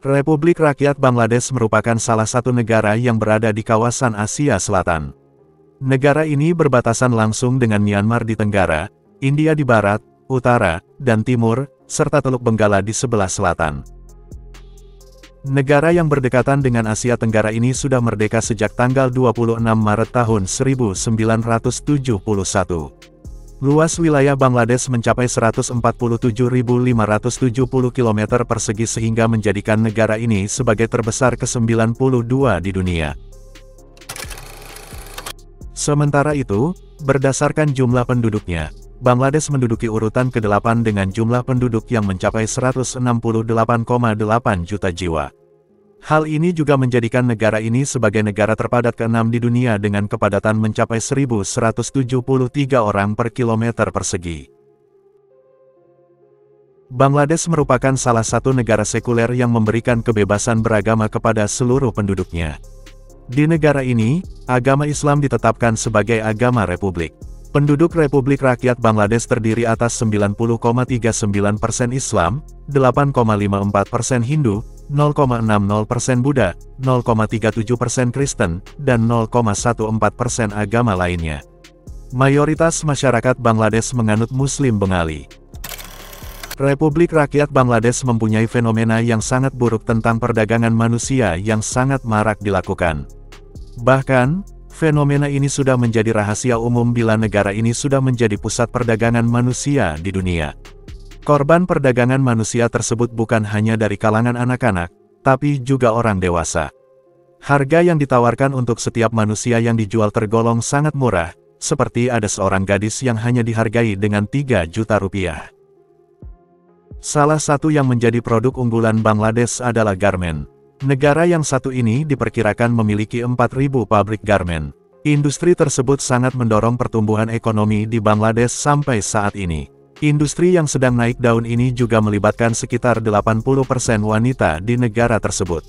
Republik Rakyat Bangladesh merupakan salah satu negara yang berada di kawasan Asia Selatan. Negara ini berbatasan langsung dengan Myanmar di tenggara, India di barat, utara, dan timur, serta Teluk Benggala di sebelah selatan. Negara yang berdekatan dengan Asia Tenggara ini sudah merdeka sejak tanggal 26 Maret tahun 1971. Luas wilayah Bangladesh mencapai 147.570 km persegi sehingga menjadikan negara ini sebagai terbesar ke-92 di dunia. Sementara itu, berdasarkan jumlah penduduknya, Bangladesh menduduki urutan ke-8 dengan jumlah penduduk yang mencapai 168,8 juta jiwa. Hal ini juga menjadikan negara ini sebagai negara terpadat ke-6 di dunia dengan kepadatan mencapai 1.173 orang per kilometer persegi. Bangladesh merupakan salah satu negara sekuler yang memberikan kebebasan beragama kepada seluruh penduduknya. Di negara ini, agama Islam ditetapkan sebagai agama republik. Penduduk Republik Rakyat Bangladesh terdiri atas 90,39% Islam, 8,54% Hindu, 0,60% Buddha, 0,37% Kristen, dan 0,14% agama lainnya. Mayoritas masyarakat Bangladesh menganut Muslim Bengali. Republik Rakyat Bangladesh mempunyai fenomena yang sangat buruk tentang perdagangan manusia yang sangat marak dilakukan. Bahkan, fenomena ini sudah menjadi rahasia umum bila negara ini sudah menjadi pusat perdagangan manusia di dunia. Korban perdagangan manusia tersebut bukan hanya dari kalangan anak-anak, tapi juga orang dewasa. Harga yang ditawarkan untuk setiap manusia yang dijual tergolong sangat murah, seperti ada seorang gadis yang hanya dihargai dengan 3 juta rupiah. Salah satu yang menjadi produk unggulan Bangladesh adalah garmen. Negara yang satu ini diperkirakan memiliki 4.000 pabrik garmen. Industri tersebut sangat mendorong pertumbuhan ekonomi di Bangladesh sampai saat ini. Industri yang sedang naik daun ini juga melibatkan sekitar 80% wanita di negara tersebut.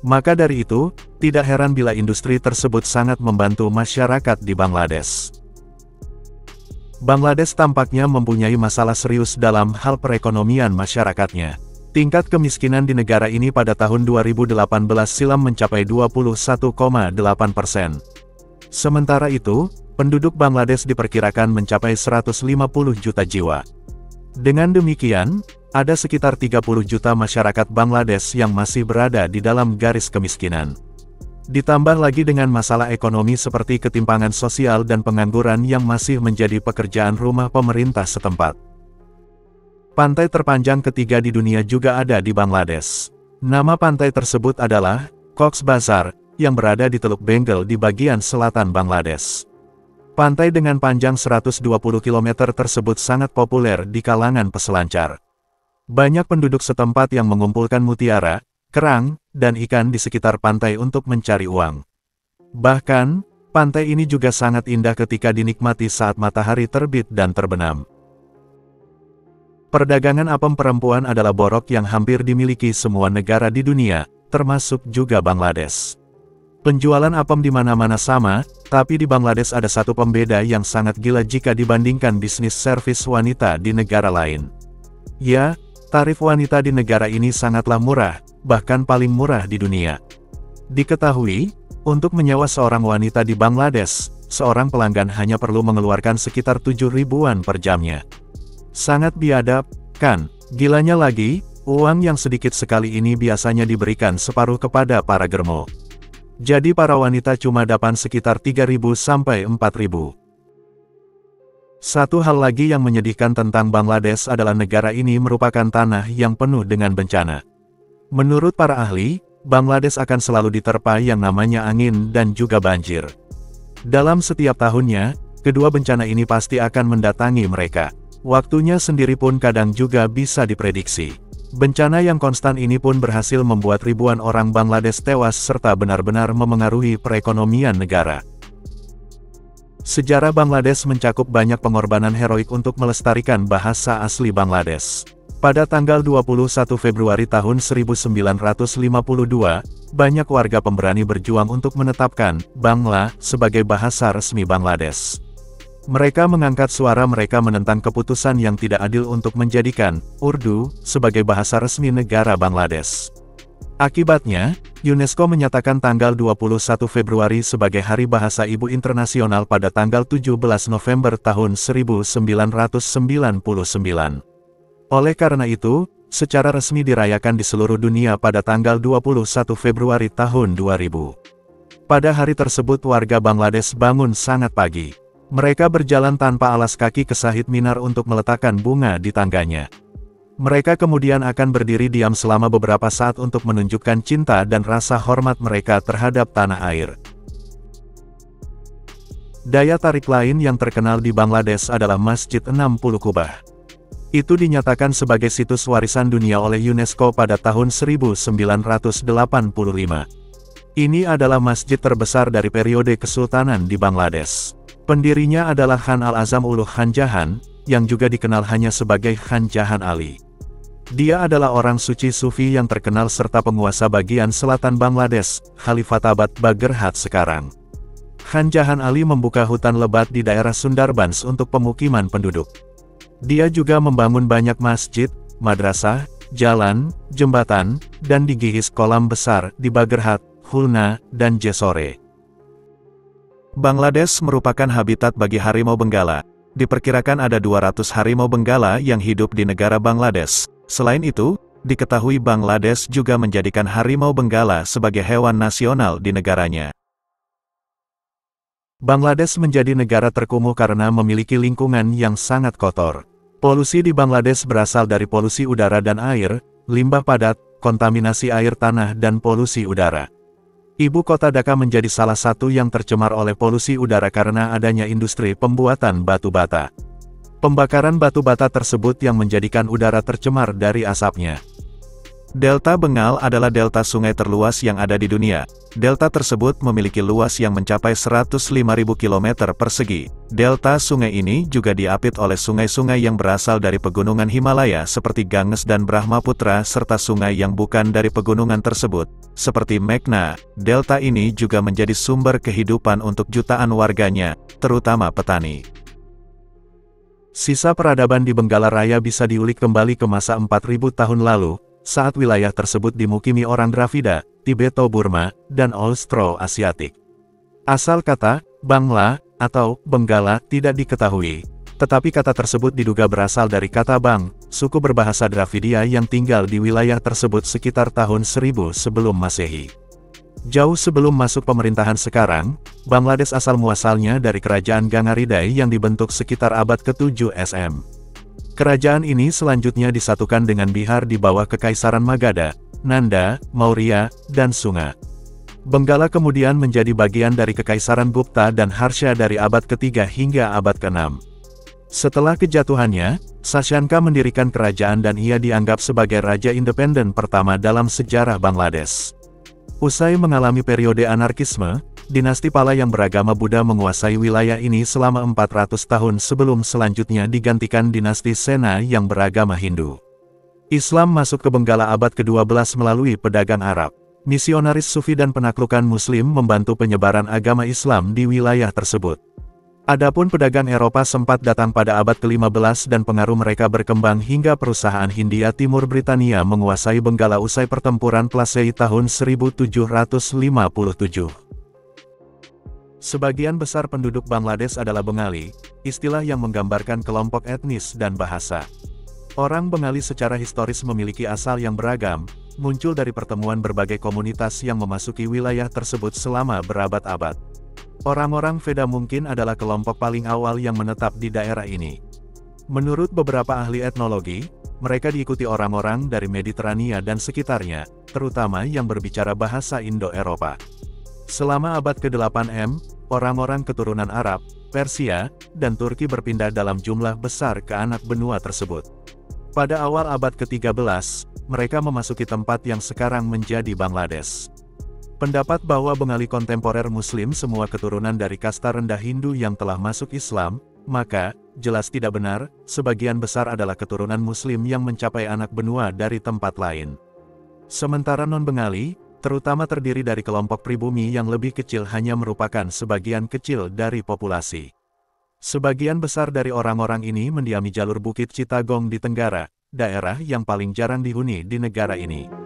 Maka dari itu, tidak heran bila industri tersebut sangat membantu masyarakat di Bangladesh. Bangladesh tampaknya mempunyai masalah serius dalam hal perekonomian masyarakatnya. Tingkat kemiskinan di negara ini pada tahun 2018 silam mencapai 21,8%. Sementara itu, penduduk Bangladesh diperkirakan mencapai 150 juta jiwa. Dengan demikian, ada sekitar 30 juta masyarakat Bangladesh yang masih berada di dalam garis kemiskinan. Ditambah lagi dengan masalah ekonomi seperti ketimpangan sosial dan pengangguran yang masih menjadi pekerjaan rumah pemerintah setempat. Pantai terpanjang ketiga di dunia juga ada di Bangladesh. Nama pantai tersebut adalah Cox's Bazar, yang berada di Teluk Bengal di bagian selatan Bangladesh. Pantai dengan panjang 120 km tersebut sangat populer di kalangan peselancar. Banyak penduduk setempat yang mengumpulkan mutiara, kerang, dan ikan di sekitar pantai untuk mencari uang. Bahkan, pantai ini juga sangat indah ketika dinikmati saat matahari terbit dan terbenam. Perdagangan apem perempuan adalah borok yang hampir dimiliki semua negara di dunia, termasuk juga Bangladesh. Penjualan apem di mana-mana sama, tapi di Bangladesh ada satu pembeda yang sangat gila jika dibandingkan bisnis servis wanita di negara lain. Ya, tarif wanita di negara ini sangatlah murah, bahkan paling murah di dunia. Diketahui, untuk menyewa seorang wanita di Bangladesh, seorang pelanggan hanya perlu mengeluarkan sekitar 7 ribuan per jamnya. Sangat biadab, kan? Gilanya lagi, uang yang sedikit sekali ini biasanya diberikan separuh kepada para germo. Jadi para wanita cuma dapat sekitar 3.000 sampai 4.000. Satu hal lagi yang menyedihkan tentang Bangladesh adalah negara ini merupakan tanah yang penuh dengan bencana. Menurut para ahli, Bangladesh akan selalu diterpa yang namanya angin dan juga banjir. Dalam setiap tahunnya, kedua bencana ini pasti akan mendatangi mereka. Waktunya sendiri pun kadang juga bisa diprediksi. Bencana yang konstan ini pun berhasil membuat ribuan orang Bangladesh tewas serta benar-benar memengaruhi perekonomian negara. Sejarah Bangladesh mencakup banyak pengorbanan heroik untuk melestarikan bahasa asli Bangladesh. Pada tanggal 21 Februari tahun 1952, banyak warga pemberani berjuang untuk menetapkan Bangla sebagai bahasa resmi Bangladesh. Mereka mengangkat suara mereka menentang keputusan yang tidak adil untuk menjadikan Urdu sebagai bahasa resmi negara Bangladesh. Akibatnya, UNESCO menyatakan tanggal 21 Februari sebagai Hari Bahasa Ibu Internasional pada tanggal 17 November tahun 1999. Oleh karena itu, secara resmi dirayakan di seluruh dunia pada tanggal 21 Februari tahun 2000. Pada hari tersebut warga Bangladesh bangun sangat pagi. Mereka berjalan tanpa alas kaki ke Shahid Minar untuk meletakkan bunga di tangganya. Mereka kemudian akan berdiri diam selama beberapa saat untuk menunjukkan cinta dan rasa hormat mereka terhadap tanah air. Daya tarik lain yang terkenal di Bangladesh adalah Masjid 60 Kubah. Itu dinyatakan sebagai situs warisan dunia oleh UNESCO pada tahun 1985. Ini adalah masjid terbesar dari periode Kesultanan di Bangladesh. Pendirinya adalah Khan Al-Azam Uluh Khan Jahan, yang juga dikenal hanya sebagai Khan Jahan Ali. Dia adalah orang suci Sufi yang terkenal serta penguasa bagian selatan Bangladesh, Khalifatabad Bagerhat sekarang. Khan Jahan Ali membuka hutan lebat di daerah Sundarbans untuk pemukiman penduduk. Dia juga membangun banyak masjid, madrasah, jalan, jembatan, dan digihis kolam besar di Bagerhat, Khulna, dan Jessore. Bangladesh merupakan habitat bagi harimau benggala. Diperkirakan ada 200 harimau benggala yang hidup di negara Bangladesh. Selain itu, diketahui Bangladesh juga menjadikan harimau benggala sebagai hewan nasional di negaranya. Bangladesh menjadi negara terkumuh karena memiliki lingkungan yang sangat kotor. Polusi di Bangladesh berasal dari polusi udara dan air, limbah padat, kontaminasi air tanah dan polusi udara. Ibu kota Dhaka menjadi salah satu yang tercemar oleh polusi udara karena adanya industri pembuatan batu bata. Pembakaran batu bata tersebut yang menjadikan udara tercemar dari asapnya. Delta Bengal adalah delta sungai terluas yang ada di dunia. Delta tersebut memiliki luas yang mencapai 105.000 km persegi. Delta sungai ini juga diapit oleh sungai-sungai yang berasal dari pegunungan Himalaya seperti Ganges dan Brahmaputra serta sungai yang bukan dari pegunungan tersebut, seperti Meghna. Delta ini juga menjadi sumber kehidupan untuk jutaan warganya, terutama petani. Sisa peradaban di Benggala Raya bisa diulik kembali ke masa 4.000 tahun lalu, saat wilayah tersebut dimukimi orang Dravida, Tibeto-Burma, dan Austro-Asiatik. Asal kata, Bangla, atau Benggala tidak diketahui, tetapi kata tersebut diduga berasal dari kata Bang, suku berbahasa Dravidia yang tinggal di wilayah tersebut sekitar tahun 1000 sebelum Masehi. Jauh sebelum masuk pemerintahan sekarang, Bangladesh asal muasalnya dari kerajaan Gangaridai yang dibentuk sekitar abad ke-7 SM. Kerajaan ini selanjutnya disatukan dengan Bihar di bawah Kekaisaran Magadha, Nanda, Maurya, dan Sunga. Benggala kemudian menjadi bagian dari Kekaisaran Gupta dan Harsha dari abad ke-3 hingga abad ke-6. Setelah kejatuhannya, Sasyanka mendirikan kerajaan dan ia dianggap sebagai raja independen pertama dalam sejarah Bangladesh. Usai mengalami periode anarkisme, dinasti Pala yang beragama Buddha menguasai wilayah ini selama 400 tahun sebelum selanjutnya digantikan dinasti Sena yang beragama Hindu. Islam masuk ke Benggala abad ke-12 melalui pedagang Arab. Misionaris Sufi dan penaklukan Muslim membantu penyebaran agama Islam di wilayah tersebut. Adapun pedagang Eropa sempat datang pada abad ke-15 dan pengaruh mereka berkembang hingga perusahaan Hindia Timur Britania menguasai Benggala usai pertempuran Plassey tahun 1757. Sebagian besar penduduk Bangladesh adalah Bengali, istilah yang menggambarkan kelompok etnis dan bahasa. Orang Bengali secara historis memiliki asal yang beragam, muncul dari pertemuan berbagai komunitas yang memasuki wilayah tersebut selama berabad-abad. Orang-orang Veda mungkin adalah kelompok paling awal yang menetap di daerah ini. Menurut beberapa ahli etnologi, mereka diikuti orang-orang dari Mediterania dan sekitarnya, terutama yang berbicara bahasa Indo-Eropa. Selama abad ke-8 M, orang-orang keturunan Arab, Persia, dan Turki berpindah dalam jumlah besar ke anak benua tersebut. Pada awal abad ke-13, mereka memasuki tempat yang sekarang menjadi Bangladesh. Pendapat bahwa Bengali kontemporer Muslim semua keturunan dari kasta rendah Hindu yang telah masuk Islam, maka, jelas tidak benar, sebagian besar adalah keturunan Muslim yang mencapai anak benua dari tempat lain. Sementara non-Bengali, terutama terdiri dari kelompok pribumi yang lebih kecil hanya merupakan sebagian kecil dari populasi. Sebagian besar dari orang-orang ini mendiami jalur Bukit Chittagong di Tenggara, daerah yang paling jarang dihuni di negara ini.